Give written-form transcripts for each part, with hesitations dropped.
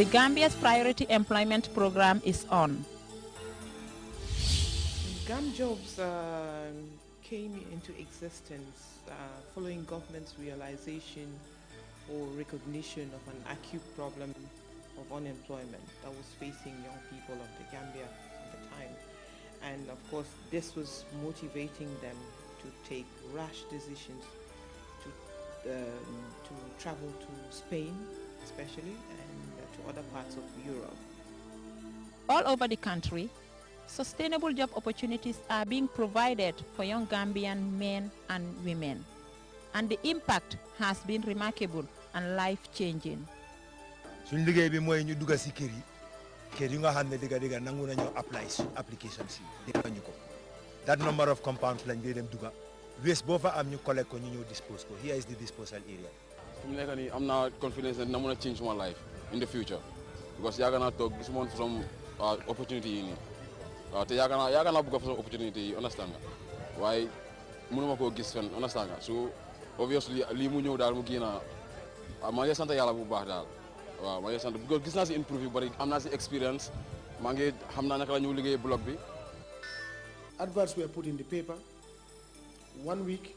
The Gambia's priority employment program is on. GAM jobs came into existence following government's realization or recognition of an acute problem of unemployment that was facing young people of the Gambia at the time. And of course, this was motivating them to take rash decisions to travel to Spain, especially, and to other parts of Europe. All over the country, sustainable job opportunities are being provided for young Gambian men and women, and the impact has been remarkable and life-changing. suñ liggéey bi mooy ñu dugg si kër yi nga xam ne dëgg nangu nañoo apply application si defal ñu ko that number of compounds lañ dee dem dugga waste boo fa am ñu collect ko ñu ñëw dispose ko. Here is the disposal area. mu nekk nii am naa confidence ne dina mën a change my life in the future because yaaga naa toog gis moon from opportunity yi nii te yaaga naa bëgg façon opportunity yi understand nga waaye mënuma koo gis fen understand nga so obviously lii mu ñëw daal mu génn maa ngi sant yàlla bu baax daal waaw maa ngi sant because gis naa si improve yu bari am naa si experience maa ngi xam naa naka la ñu liggéey bloc bi. Adverts were put in the paper. 1 week,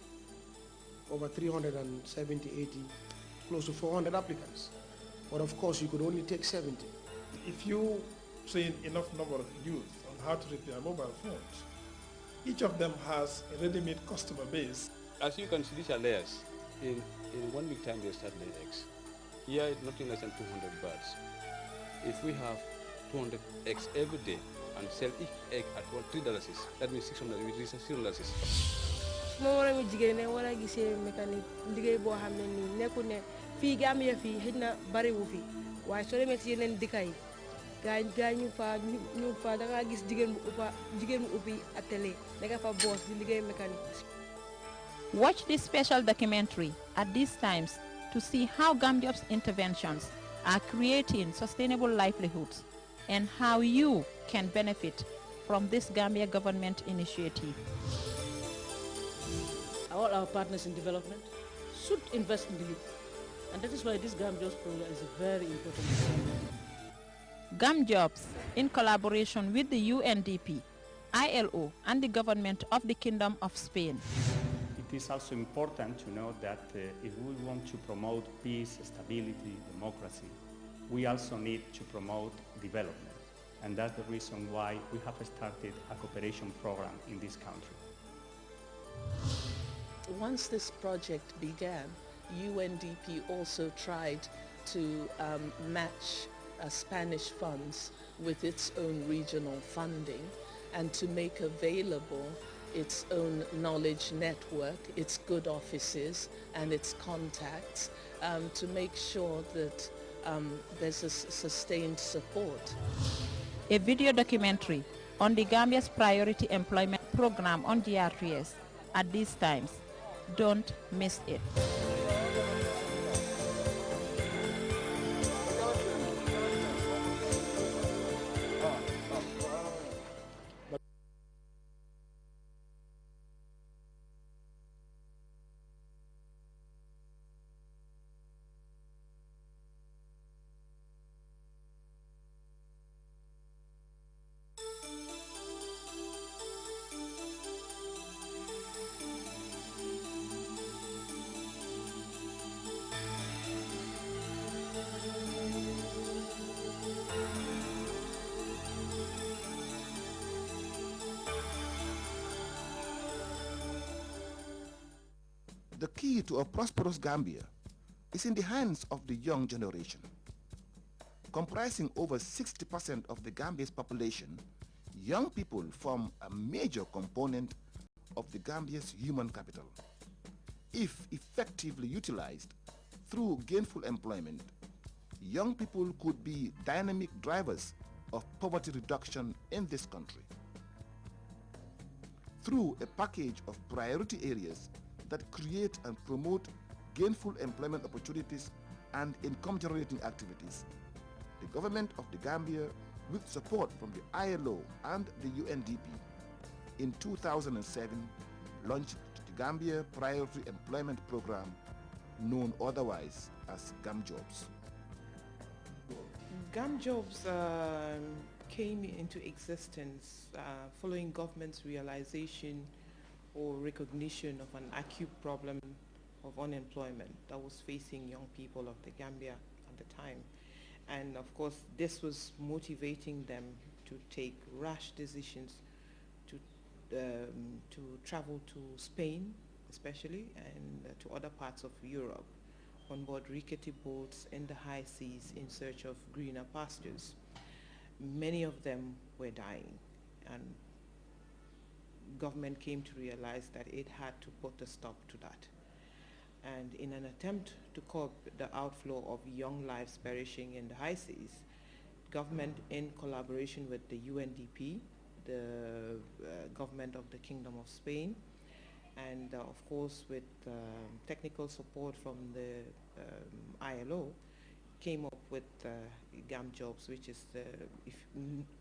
over 370, 80, close to 400 applicants. But of course, you could only take 70. If you train enough number of youth on how to repair mobile phones, each of them has a ready-made customer base. As you can see, these are layers. In 1 week time, they start laying eggs. Here, it's nothing less than 200 birds. If we have 200 eggs every day and sell each egg at $3, that means 600, which is $6. ma war a jigéen ne war a gisee mécanique liggéey boo xam ne nii nekkul ne fii Gambia fii xëy na bariwu fi waaye soo demee si yeneen dëkk yi gaa ñu fa da ngaa gis jigéen bu ubbi atelier nekk fa boss di liggéey mécanique. Watch this special documentary at these times to see how Gambia's interventions are creating sustainable livelihoods and how you can benefit from this Gambia government initiative. All our partners in development should invest in the youth. And that is why this GAM Jobs program is a very important program. GAM Jobs, in collaboration with the UNDP, ILO, and the government of the Kingdom of Spain. It is also important to know that if we want to promote peace, stability, democracy, we also need to promote development. And that's the reason why we have started a cooperation program in this country. Once this project began, UNDP also tried to match Spanish funds with its own regional funding and to make available its own knowledge network, its good offices and its contacts to make sure that there's a sustained support. A video documentary on the Gambia's priority employment program on GRTS at these times. Don't miss it. The key to a prosperous Gambia is in the hands of the young generation. Comprising over 60% of the Gambia's population, young people form a major component of the Gambia's human capital. If effectively utilized through gainful employment, young people could be dynamic drivers of poverty reduction in this country. Through a package of priority areas that create and promote gainful employment opportunities and income-generating activities, the government of the Gambia, with support from the ILO and the UNDP, in 2007 launched the Gambia Priority Employment Program, known otherwise as GAM Jobs. GAM jobs came into existence following government's realization or recognition of an acute problem of unemployment that was facing young people of the Gambia at the time. And of course, this was motivating them to take rash decisions to travel to Spain, especially, and to other parts of Europe on board rickety boats in the high seas in search of greener pastures. Many of them were dying, and government came to realize that it had to put a stop to that. And in an attempt to curb the outflow of young lives perishing in the high seas, government, in collaboration with the UNDP, the government of the Kingdom of Spain, and of course with technical support from the ILO, came up with GAM jobs, which is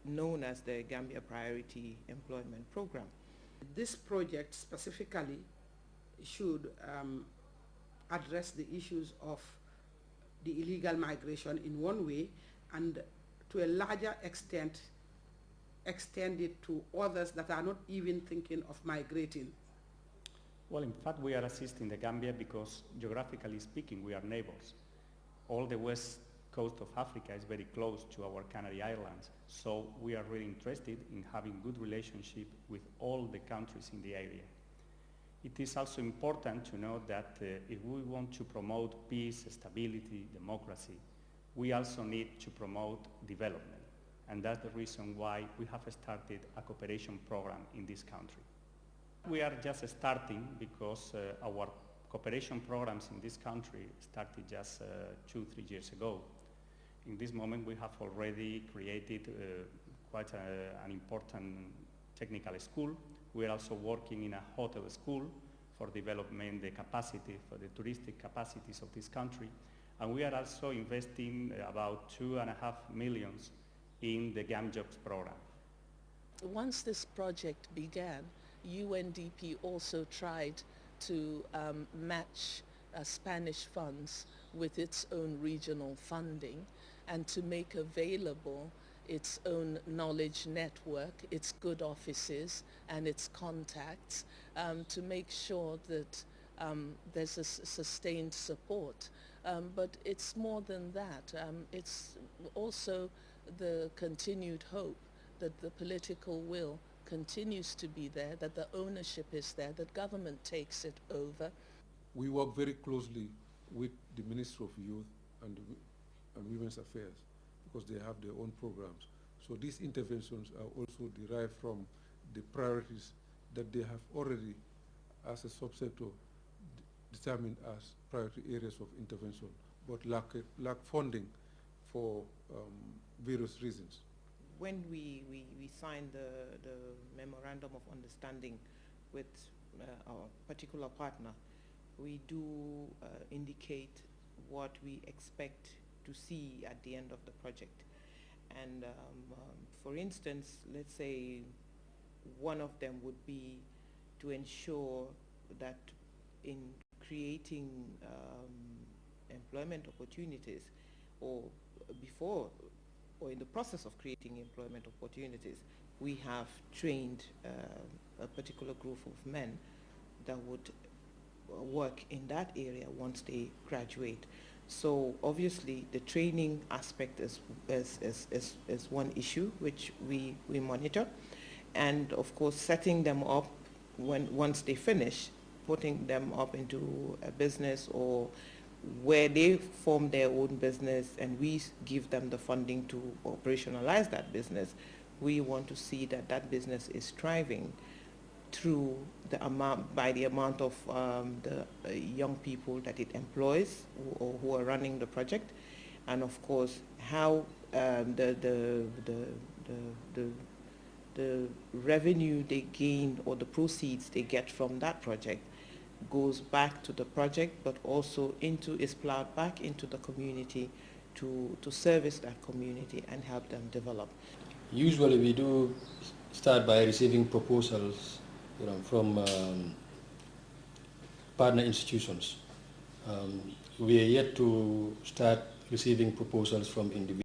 known as the Gambia Priority Employment Program. This project specifically should address the issues of the illegal migration in one way, and to a larger extent extend it to others that are not even thinking of migrating. Well, in fact, we are assisting the Gambia because, geographically speaking, we are neighbors. All the west coast of Africa is very close to our Canary Islands, so we are really interested in having good relationship with all the countries in the area. It is also important to know that if we want to promote peace, stability, democracy, we also need to promote development. And that's the reason why we have started a cooperation program in this country. We are just starting because our cooperation programs in this country started just 2-3 years ago. In this moment, we have already created quite an important technical school. We are also working in a hotel school for developing the capacity, for the touristic capacities of this country. And we are also investing about $2.5 million in the GAM Jobs program. Once this project began, UNDP also tried to match Spanish funds with its own regional funding and to make available its own knowledge network, its good offices and its contacts to make sure that there's a sustained support. But it's more than that. It's also the continued hope that the political will continues to be there, that the ownership is there, that government takes it over. We work very closely with the Ministry of Youth and Women's Affairs because they have their own programs. So these interventions are also derived from the priorities that they have already, as a subsector, determined as priority areas of intervention, but lack funding for various reasons. When we signed the Memorandum of Understanding with our particular partner, we do indicate what we expect to see at the end of the project. And for instance, let's say one of them would be to ensure that in creating employment opportunities, or before or in the process of creating employment opportunities, we have trained a particular group of men that would work in that area once they graduate. So obviously the training aspect is one issue which we monitor, and of course setting them up once they finish, putting them up into a business or where they form their own business and we give them the funding to operationalize that business. We want to see that that business is thriving through the amount, by the amount of the young people that it employs who are running the project, and of course how the revenue they gain or the proceeds they get from that project goes back to the project, but also is plowed back into the community to service that community and help them develop. Usually we do start by receiving proposals, from partner institutions. We are yet to start receiving proposals from individuals.